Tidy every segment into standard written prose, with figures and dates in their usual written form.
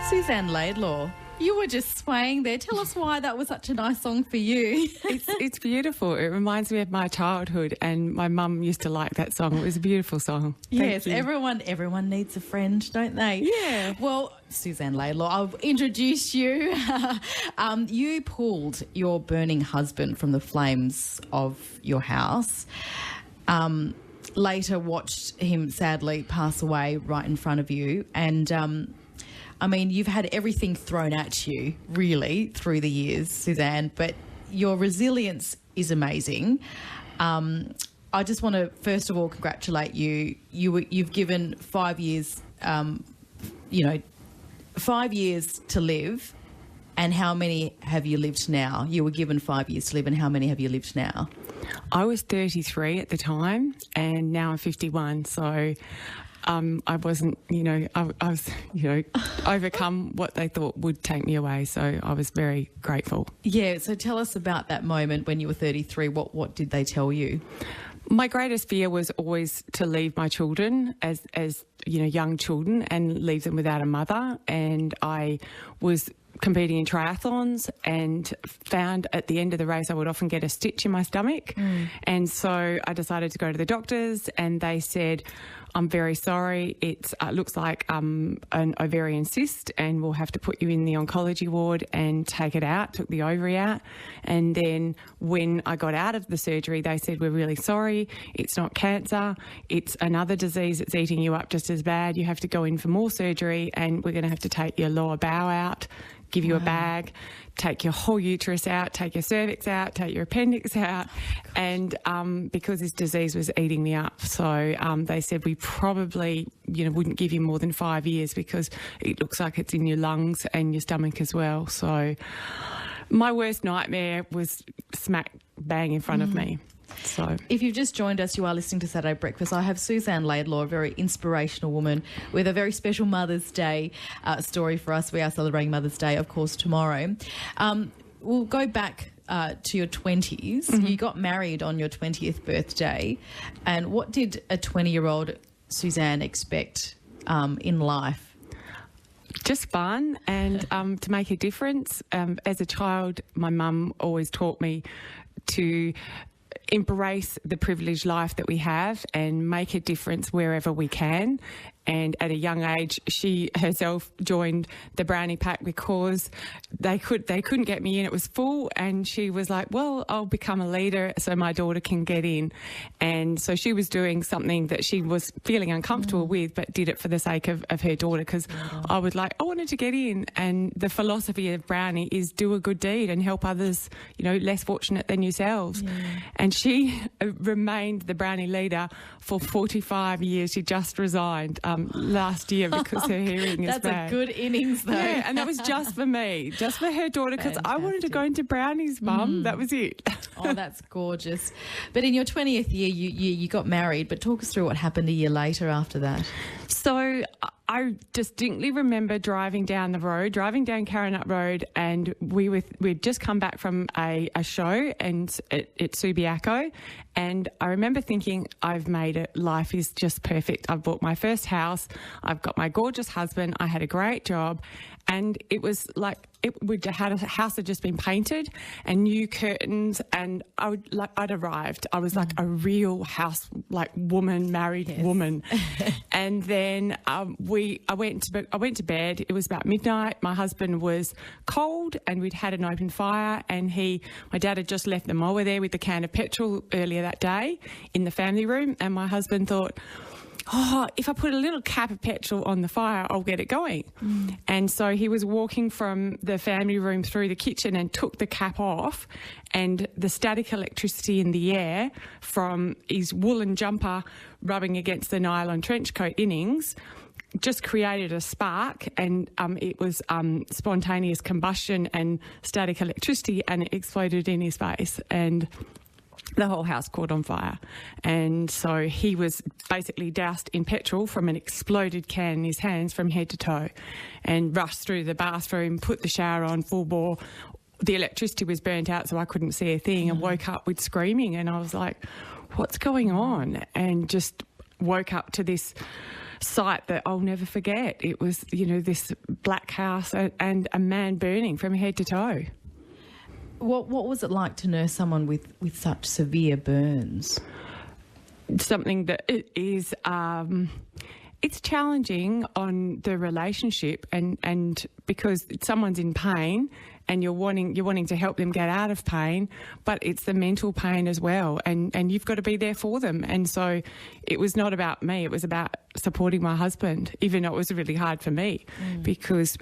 Suzanne Laidlaw, you were just swaying there. Tell us why that was such a nice song for you. It's beautiful. It reminds me of my childhood, and my mum used to like that song. It was a beautiful song. Yes, everyone needs a friend, don't they? Yeah. Well, Suzanne Laidlaw, I'll introduce you. You pulled your burning husband from the flames of your house. Later watched him sadly pass away right in front of you, and I mean, you've had everything thrown at you, really, through the years, Suzanne, but your resilience is amazing. I just want to, first of all, congratulate you. You've given 5 years, 5 years to live, and how many have you lived now? You were given 5 years to live, and how many have you lived now? I was 33 at the time, and now I'm 51, so... I wasn't, I was, overcome what they thought would take me away. So I was very grateful. Yeah. So tell us about that moment when you were 33. What did they tell you? My greatest fear was always to leave my children as young children and leave them without a mother. And I was competing in triathlons and found at the end of the race I would often get a stitch in my stomach. And so I decided to go to the doctors, and they said, I'm very sorry, it looks like an ovarian cyst, and we'll have to put you in the oncology ward and take it out, took the ovary out. And then when I got out of the surgery, they said, we're really sorry, it's not cancer, it's another disease that's eating you up just as bad. You have to go in for more surgery, and we're going to have to take your lower bowel out, give you a bag, take your whole uterus out, take your cervix out, take your appendix out, and because this disease was eating me up. So they said we probably, wouldn't give you more than 5 years because it looks like it's in your lungs and your stomach as well. So my worst nightmare was smack bang in front of me. So, if you've just joined us, you are listening to Saturday Breakfast. I have Suzanne Laidlaw, a very inspirational woman with a very special Mother's Day story for us. We are celebrating Mother's Day, of course, tomorrow. We'll go back to your 20s. You got married on your 20th birthday. And what did a 20-year-old Suzanne expect in life? Just fun and to make a difference. As a child, my mum always taught me to embrace the privileged life that we have and make a difference wherever we can. And at a young age, she herself joined the Brownie Pack because they couldn't get me in. It was full, and she was like, well, I'll become a leader so my daughter can get in. And so she was doing something that she was feeling uncomfortable with, but did it for the sake of her daughter, because I wanted to get in. And the philosophy of Brownie is do a good deed and help others, less fortunate than yourselves. Yeah. And she remained the Brownie leader for 45 years. She just resigned last year because her hearing is bad. That's a good innings, though. Yeah, and that was just for me, just for her daughter, because I wanted to go into Brownies, Mum. That was it. Oh, that's gorgeous. But in your 20th year, you got married, but talk us through what happened a year later after that. So I distinctly remember driving down Karrinyup Road, and we'd just come back from a show and at Subiaco, and I remember thinking, I've made it. Life is just perfect. I've bought my first house. I've got my gorgeous husband. I had a great job. And it was like a house had just been painted and new curtains, and I'd arrived. I was like a real house, married woman. And then I went to bed. It was about midnight. My husband was cold, and we'd had an open fire, and my dad had just left the mower there with the can of petrol earlier that day in the family room, and my husband thought, if I put a little cap of petrol on the fire, I'll get it going. And so he was walking from the family room through the kitchen and took the cap off, and the static electricity in the air from his woolen jumper rubbing against the nylon trench coat innings just created a spark, and it was spontaneous combustion and static electricity, and it exploded in his face, and the whole house caught on fire. And so he was basically doused in petrol from an exploded can in his hands from head to toe, and rushed through the bathroom, put the shower on full bore. The electricity was burnt out, so I couldn't see a thing, and woke up with screaming, and I was like, what's going on? And just woke up to this sight that I'll never forget. It was, this black house and a man burning from head to toe. What was it like to nurse someone with such severe burns? Something that it is... it's challenging on the relationship and because someone's in pain and you're wanting to help them get out of pain, but it's the mental pain as well, and you've got to be there for them. And so it was not about me, it was about supporting my husband, even though it was really hard for me because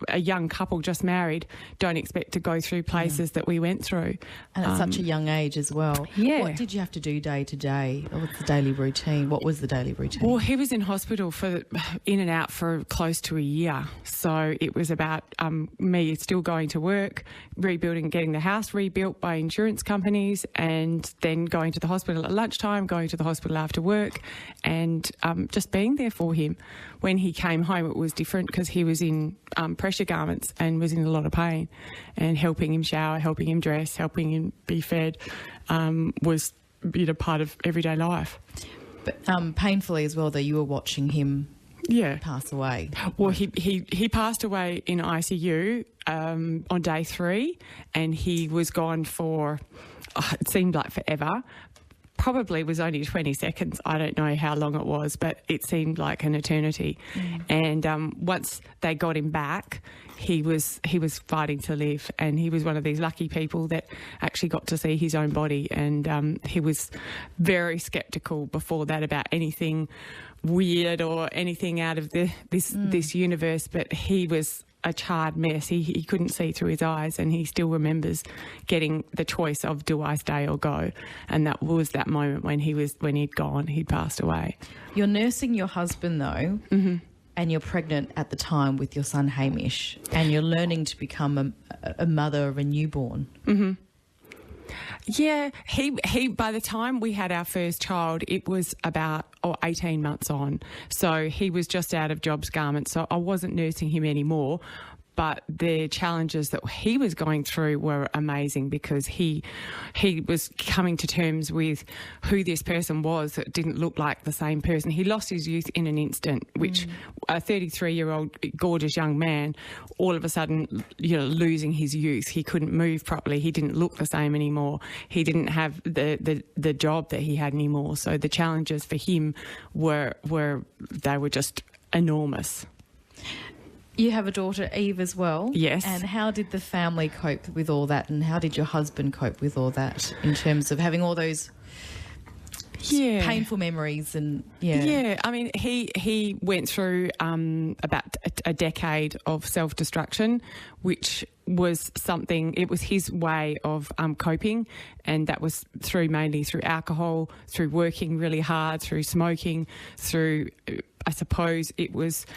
a young couple just married don't expect to go through places that we went through. And at such a young age as well. Yeah. What did you have to do day to day? What's the daily routine? What was the daily routine? Well, he was in hospital in and out for close to a year. So it was about me still going to work, rebuilding, getting the house rebuilt by insurance companies, and then going to the hospital at lunchtime, going to the hospital after work, and just being there for him. When he came home, it was different because he was in pressure garments and was in a lot of pain, and helping him shower, helping him dress, helping him be fed was part of everyday life. But painfully as well, that you were watching him pass away. Well, he passed away in ICU on day 3, and he was gone for, it seemed like forever. Probably was only 20 seconds. I don't know how long it was, but it seemed like an eternity. And once they got him back, he was fighting to live, and he was one of these lucky people that actually got to see his own body. And he was very sceptical before that about anything weird or anything out of this universe, but he was a charred mess. He couldn't see through his eyes, and he still remembers getting the choice of do I stay or go, and that was that moment when he'd gone, he'd passed away. You're nursing your husband though, and you're pregnant at the time with your son Hamish, and you're learning to become a mother of a newborn. Yeah, he by the time we had our first child, it was about 18 months on. So he was just out of Jobs Garment, so I wasn't nursing him anymore. But the challenges that he was going through were amazing because he was coming to terms with who this person was that didn't look like the same person. He lost his youth in an instant, which a 33-year-old gorgeous young man, all of a sudden, losing his youth. He couldn't move properly. He didn't look the same anymore. He didn't have the job that he had anymore. So the challenges for him were just enormous. You have a daughter, Eve, as well. Yes. And how did the family cope with all that, and how did your husband cope with all that in terms of having all those painful memories? And I mean, he went through about a decade of self-destruction, which was something, it was his way of coping, and that was mainly through alcohol, through working really hard, through smoking, through, I suppose it was...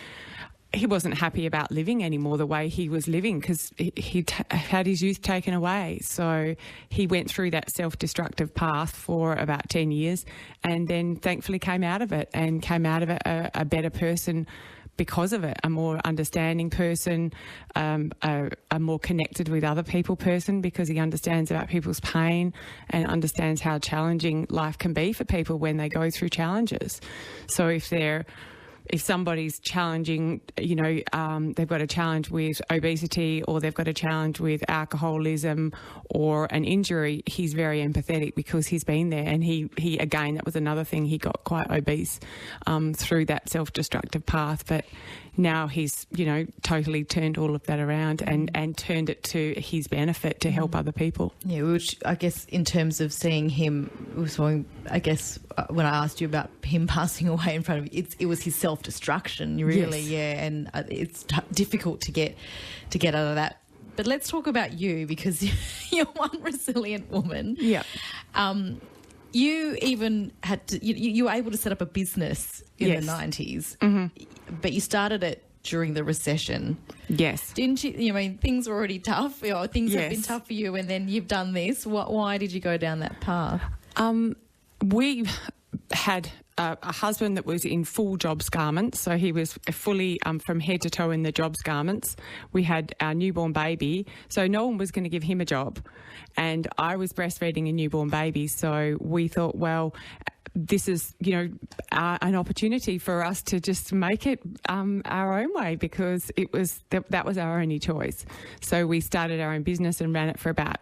He wasn't happy about living anymore the way he was living because he had his youth taken away. So he went through that self-destructive path for about 10 years and then thankfully came out of it a better person because of it, a more understanding person, a more connected with other people person because he understands about people's pain and understands how challenging life can be for people when they go through challenges. So if somebody's challenging, they've got a challenge with obesity or they've got a challenge with alcoholism or an injury, he's very empathetic because he's been there. And he again, that was another thing, he got quite obese through that self-destructive path. But now he's, totally turned all of that around and turned it to his benefit to help other people. Yeah, which I guess in terms of seeing him, I guess when I asked you about him passing away in front of you, it was his self-destruction, really, and it's difficult to get out of that. But let's talk about you because you're one resilient woman. Yeah. You even had to, you were able to set up a business in the 90s, but you started it during the recession. Yes. Didn't you? I mean, things were already tough. Things have been tough for you, and then you've done this. Why did you go down that path? We had a husband that was in full jobs garments, so he was fully from head to toe in the jobs garments. We had our newborn baby, so no one was going to give him a job. And I was breastfeeding a newborn baby, so we thought, well, this is, an opportunity for us to just make it our own way, because that was our only choice. So we started our own business and ran it for about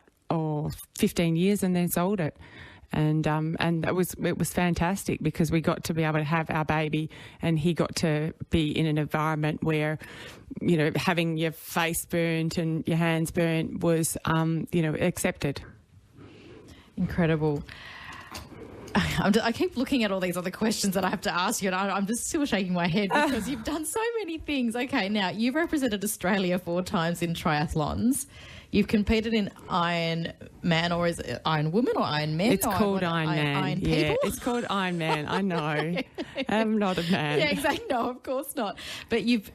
15 years and then sold it. And it was fantastic, because we got to be able to have our baby, and he got to be in an environment where, having your face burnt and your hands burnt was, accepted. Incredible. I keep looking at all these other questions that I have to ask you, and I'm just still shaking my head because you've done so many things. Okay, now, you've represented Australia 4 times in triathlons. You've competed in Ironman, or is it Iron Woman or Iron Men? It's called Iron Man. Iron yeah, People? It's called Iron Man. I know. I'm not a man. Yeah, exactly. No, of course not. But you've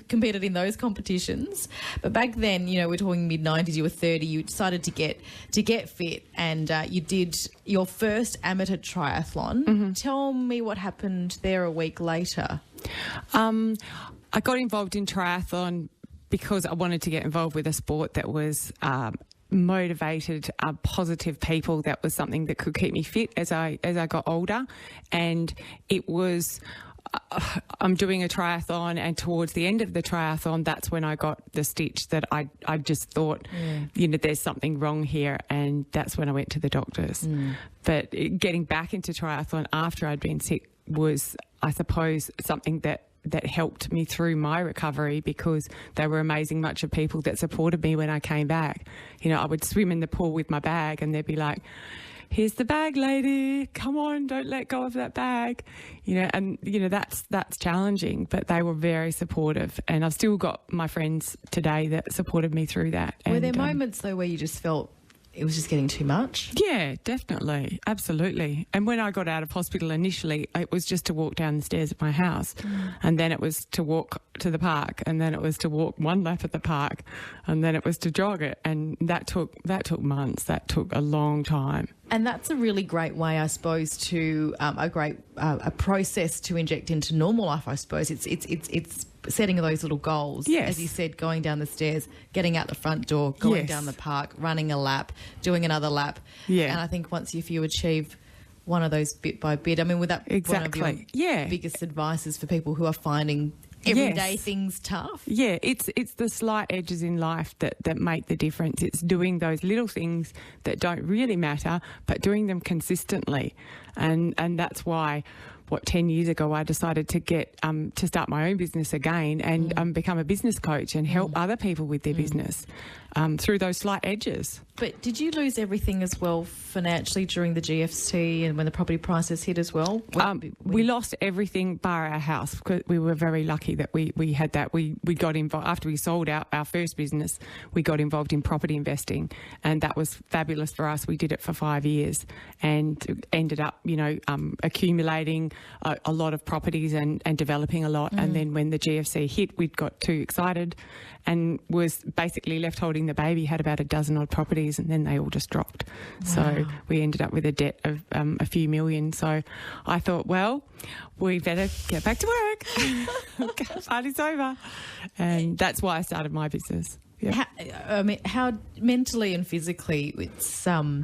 competed in those competitions. But back then, we're talking mid-90s. You were 30. You decided to get fit, and you did your first amateur triathlon. Mm-hmm. Tell me what happened there a week later. I got involved in triathlon because I wanted to get involved with a sport that was motivated, positive people. That was something that could keep me fit as I got older. And it was, I'm doing a triathlon, and towards the end of the triathlon, that's when I got the stitch that I just thought, there's something wrong here. And that's when I went to the doctors. But getting back into triathlon after I'd been sick was, I suppose, something that helped me through my recovery, because they were amazing bunch of people that supported me when I came back. I would swim in the pool with my bag, and they'd be like, "Here's the bag, lady. Come on, don't let go of that bag." That's challenging, but they were very supportive, and I've still got my friends today that supported me through that. Were there moments though where you just felt it was just getting too much? Yeah, definitely. Absolutely. And when I got out of hospital initially, it was just to walk down the stairs at my house. And then it was to walk to the park. And then it was to walk one lap at the park. And then it was to jog it. And that took months. That took a long time. And that's a really great way, I suppose, to a process to inject into normal life, I suppose. It's setting those little goals. Yes. As you said, going down the stairs, getting out the front door, going down the park, running a lap, doing another lap. Yeah. And I think once if you achieve one of those bit by bit, I mean, would that exactly. one of your biggest advices for people who are finding everyday things tough? Yeah, it's the slight edges in life that make the difference. It's doing those little things that don't really matter, but doing them consistently. And that's why 10 years ago I decided to get to start my own business again and become a business coach and help other people with their business through those slight edges. But did you lose everything as well financially during the GFC and when the property prices hit as well? We lost everything bar our house, because we were very lucky that we had that. We got involved after we sold our first business. We got involved in property investing, and that was fabulous for us. We did it for 5 years and ended up, accumulating a lot of properties and developing a lot. And then when the GFC hit, we got too excited and was basically left holding the baby, had about a dozen odd properties, and then they all just dropped. Wow. So we ended up with a debt of a few million. So I thought, well, we better get back to work. Party's over. And that's why I started my business. Yeah. How mentally and physically, it's how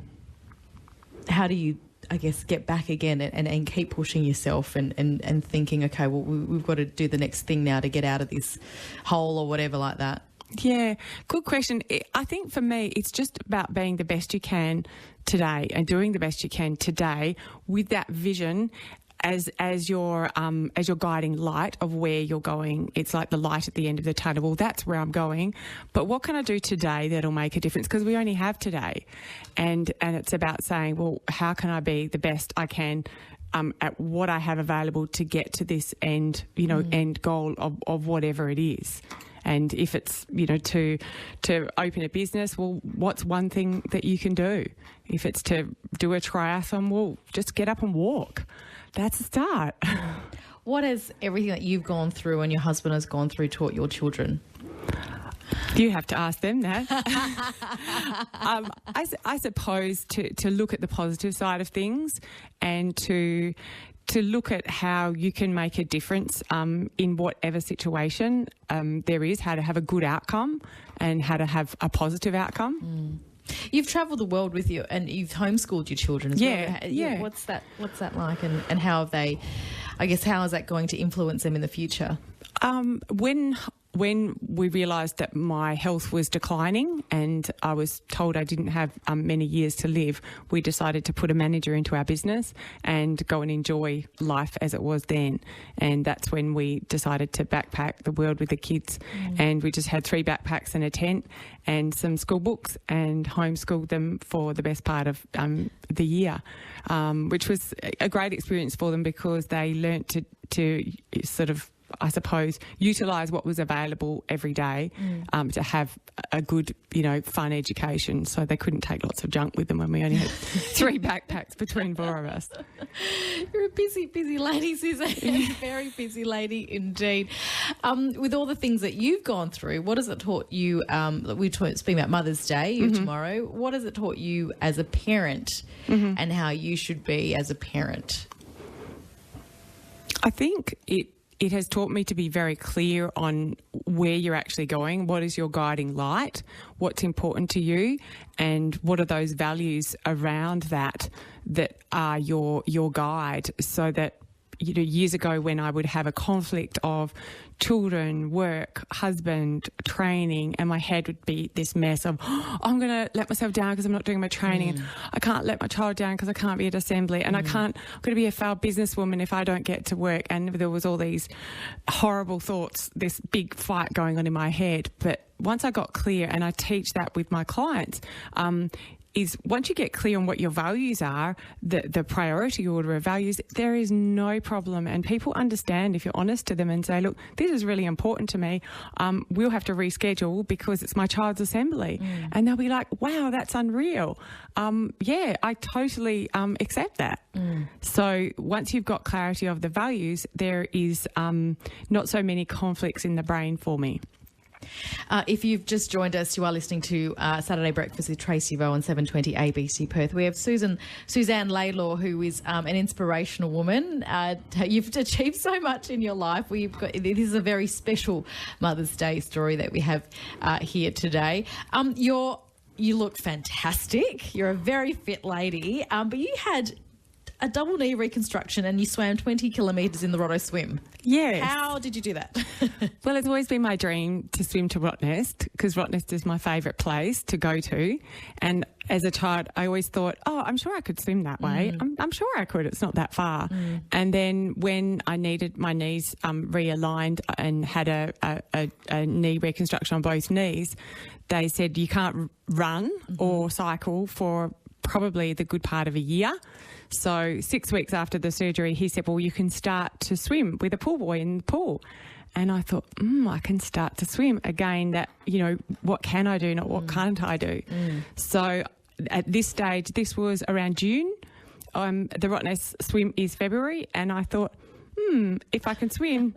do you, I guess, get back again and keep pushing yourself and thinking, okay, well, we've got to do the next thing now to get out of this hole or whatever like that? Yeah, good question. I think for me, it's just about being the best you can today and doing the best you can today with that vision as your guiding light of where you're going. It's like the light at the end of the tunnel. Well, that's where I'm going. But what can I do today that'll make a difference? Because we only have today. And it's about saying, well, how can I be the best I can at what I have available to get to this end goal of whatever it is. And if it's, to open a business, well, what's one thing that you can do? If it's to do a triathlon, well, just get up and walk. That's a start. What has everything that you've gone through and your husband has gone through taught your children? You have to ask them that. I suppose to look at the positive side of things and to to look at how you can make a difference in whatever situation there is, how to have a good outcome and how to have a positive outcome. You've travelled the world with you, and you've homeschooled your children as well. Yeah. What's that like, and how have they? I guess how is that going to influence them in the future? When we realised that my health was declining and I was told I didn't have many years to live, we decided to put a manager into our business and go and enjoy life as it was then. And that's when we decided to backpack the world with the kids. And we just had 3 backpacks and a tent and some school books and homeschooled them for the best part of the year, which was a great experience for them because they learnt to sort of, I suppose, utilise what was available every day to have a good, fun education. So they couldn't take lots of junk with them when we only had 3 backpacks between 4 of us. You're a busy lady, Suzanne. Very busy lady indeed. With all the things that you've gone through, what has it taught you? Speaking about Mother's Day tomorrow, what has it taught you as a parent and how you should be as a parent? I think it has taught me to be very clear on where you're actually going, what is your guiding light, what's important to you, and what are those values around that are your guide, so that years ago when I would have a conflict of children, work, husband, training, and my head would be this mess of, I'm going to let myself down because I'm not doing my training. And I can't let my child down because I can't be at assembly. And I'm going to be a failed businesswoman if I don't get to work. And there was all these horrible thoughts, this big fight going on in my head. But once I got clear, and I teach that with my clients, is once you get clear on what your values are, the priority order of values, there is no problem. And people understand if you're honest to them and say, look, this is really important to me. We'll have to reschedule because it's my child's assembly. And they'll be like, wow, that's unreal. Yeah, I totally accept that. So once you've got clarity of the values, there is not so many conflicts in the brain for me. If you've just joined us, you are listening to Saturday Breakfast with Tracy Rowe on 720 ABC Perth. We have Suzanne Laidlaw, who is an inspirational woman. You've achieved so much in your life. This is a very special Mother's Day story that we have here today. You look fantastic. You're a very fit lady, but you had a double knee reconstruction and you swam 20 kilometres in the Roto Swim. Yes. How did you do that? Well, it's always been my dream to swim to Rottnest because Rottnest is my favourite place to go to. And as a child, I always thought, I'm sure I could swim that way. I'm sure I could. It's not that far. And then when I needed my knees realigned and had a knee reconstruction on both knees, they said you can't run or cycle for probably the good part of a year. So 6 weeks after the surgery, he said, well, you can start to swim with a pool boy in the pool. And I thought, I can start to swim. Again, that, what can I do, not what can't I do? So at this stage, this was around June. The Rottnest swim is February. And I thought, if I can swim,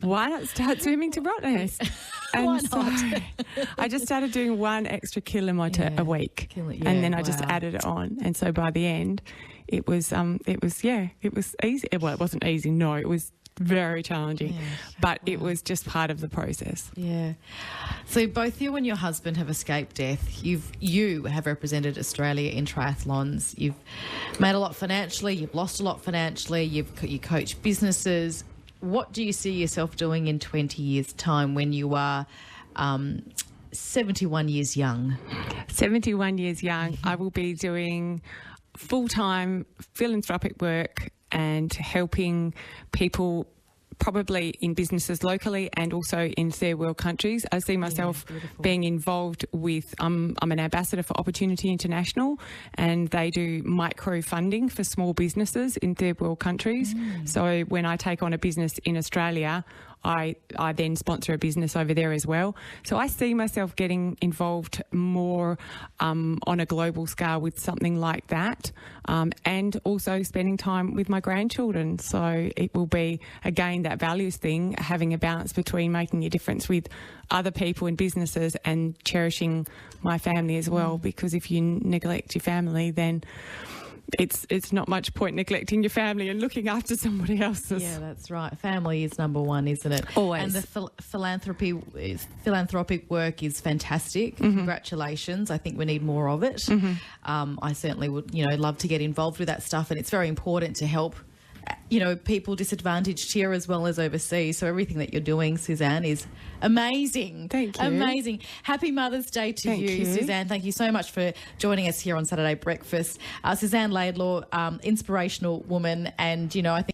why not start swimming to Rottnest? And why not? So I just started doing 1 extra kilometre a week. And then I just added it on. And so by the end, it was easy. Well, it wasn't easy. No, it was very challenging, but it was just part of the process. Yeah. So both you and your husband have escaped death. You have represented Australia in triathlons. You've made a lot financially. You've lost a lot financially. You coach businesses. What do you see yourself doing in 20 years' time when you are 71 years young? 71 years young. I will be doing full-time philanthropic work and helping people probably in businesses locally and also in third world countries. I see myself being involved with, I'm an ambassador for Opportunity International, and they do micro funding for small businesses in third world countries. So when I take on a business in Australia, I then sponsor a business over there as well. So I see myself getting involved more on a global scale with something like that, and also spending time with my grandchildren. So it will be, again, that values thing, having a balance between making a difference with other people in businesses and cherishing my family as well, because if you neglect your family, then it's not much point neglecting your family and looking after somebody else's. Yeah, that's right. Family is number one, isn't it? Always. And the philanthropic work is fantastic. Congratulations. I think we need more of it. I certainly would, love to get involved with that stuff, and it's very important to help people disadvantaged here as well as overseas. So everything that you're doing, Suzanne, is amazing. Thank you. Amazing. Happy Mother's Day to Thank you, Suzanne. Thank you so much for joining us here on Saturday Breakfast. Suzanne Laidlaw, inspirational woman, and, I think